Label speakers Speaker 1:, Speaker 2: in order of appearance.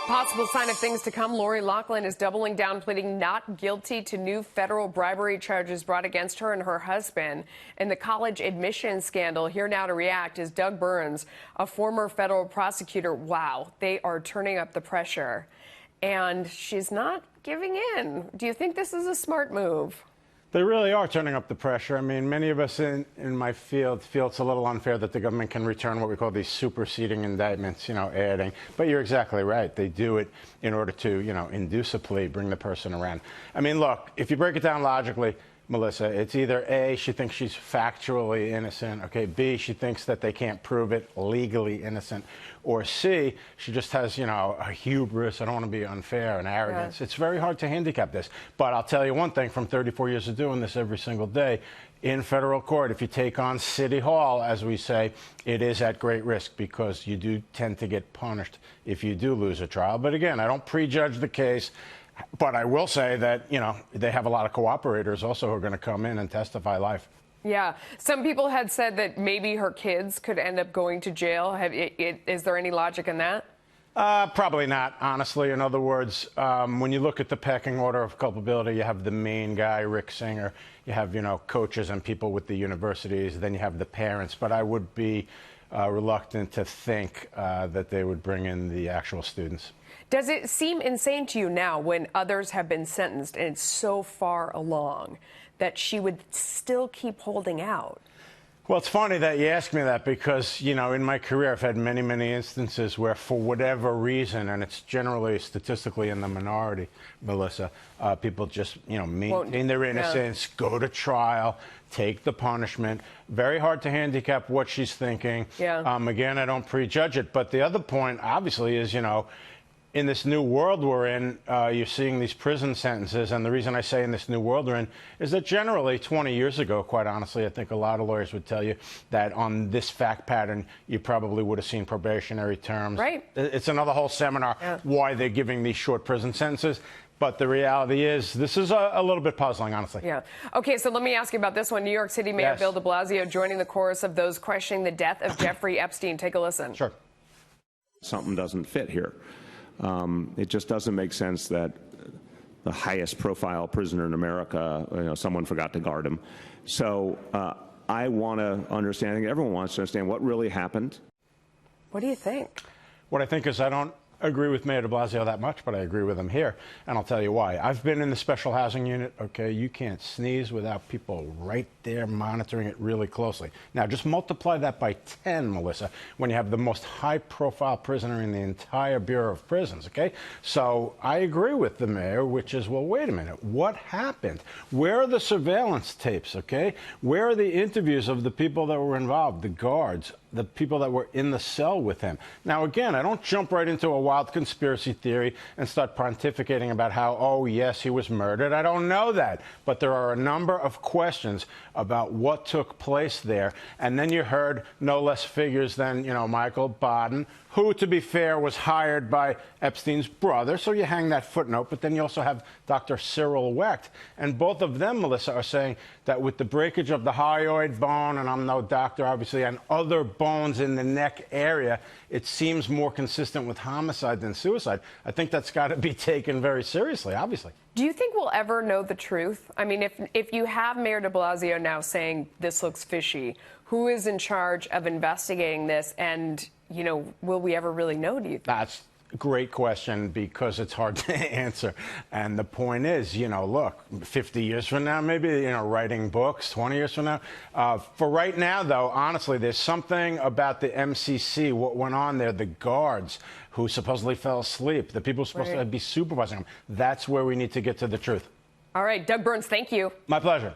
Speaker 1: Possible sign of things to come. Lori Loughlin is doubling down, pleading not guilty to new federal bribery charges brought against her and her husband in the college admissions scandal. Here now to react is Doug Burns, a former federal prosecutor. Wow, they are turning up the pressure. And she's not giving in. Do you think this is a smart move?
Speaker 2: They really are turning up the pressure. I mean, many of us in my field feel it's a little unfair that the government can return what we call these superseding indictments, adding. But you're exactly right. They do it in order to, induce a plea, bring the person around. I mean, look, if you break it down logically, Melissa, it's either A, she thinks she's factually innocent, okay, B, she thinks that they can't prove it legally innocent, or C, she just has, a hubris, I don't want to be unfair, and arrogance. Yeah. It's very hard to handicap this. But I'll tell you one thing, from 34 years of doing this every single day, in federal court, if you take on City Hall, as we say, it is at great risk because you do tend to get punished if you do lose a trial. But again, I don't prejudge the case. But I will say that, they have a lot of cooperators also who are going to come in and testify live.
Speaker 1: Yeah. Some people had said that maybe her kids could end up going to jail. Is there any logic in that?
Speaker 2: Probably not, honestly. In other words, when you look at the pecking order of culpability, you have the main guy, Rick Singer. You have, coaches and people with the universities. Then you have the parents. But I would be reluctant to think that they would bring in the actual students.
Speaker 1: Does it seem insane to you now, when others have been sentenced and it's so far along, that she would still keep holding out?
Speaker 2: Well, it's funny that you ask me that because, in my career, I've had many, many instances where, for whatever reason, and it's generally statistically in the minority, Melissa, people just, maintain their innocence, go to trial, take the punishment. Very hard to handicap what she's thinking.
Speaker 1: Yeah.
Speaker 2: Again, I don't prejudge it. But the other point, obviously, is, in this new world we're in, you're seeing these prison sentences. And the reason I say in this new world we're in is that generally 20 years ago, quite honestly, I think a lot of lawyers would tell you that on this fact pattern, you probably would have seen probationary terms.
Speaker 1: Right.
Speaker 2: It's another whole seminar why they're giving these short prison sentences. But the reality is, this is a little bit puzzling, honestly.
Speaker 1: Yeah. Okay, so let me ask you about this one. New York City Mayor Bill de Blasio joining the chorus of those questioning the death of Jeffrey Epstein. Take a listen.
Speaker 2: Sure.
Speaker 3: Something doesn't fit here. It just doesn't make sense that the highest profile prisoner in America, someone forgot to guard him. So I want to understand, I think everyone wants to understand what really happened.
Speaker 1: What do you think?
Speaker 2: What I think is I don't agree with Mayor de Blasio that much, but I agree with him here, and I'll tell you why. I've been in the special housing unit, okay? You can't sneeze without people right there monitoring it really closely. Now, just multiply that by 10, Melissa, when you have the most high-profile prisoner in the entire Bureau of Prisons, okay? So I agree with the mayor, which is, well, wait a minute. What happened? Where are the surveillance tapes, okay? Where are the interviews of the people that were involved, the guards, the people that were in the cell with him? Now, again, I don't jump right into a wild conspiracy theory and start pontificating about how, oh, yes, he was murdered. I don't know that. But there are a number of questions about what took place there. And then you heard no less figures than, Michael Baden, who, to be fair, was hired by Epstein's brother. So you hang that footnote. But then you also have Dr. Cyril Wecht. And both of them, Melissa, are saying that with the breakage of the hyoid bone, and I'm no doctor, obviously, and other bones in the neck area, it seems more consistent with homicide than suicide. I think that's got to be taken very seriously, obviously.
Speaker 1: Do you think we'll ever know the truth? I mean, if you have Mayor de Blasio now saying this looks fishy, who is in charge of investigating this? And, will we ever really know, do you think?
Speaker 2: That's a great question because it's hard to answer. And the point is, look, 50 years from now, maybe, writing books, 20 years from now. For right now, though, honestly, there's something about the MCC, what went on there, the guards who supposedly fell asleep, the people supposed to be supervising them. That's where we need to get to the truth.
Speaker 1: All right, Doug Burns, thank you.
Speaker 2: My pleasure.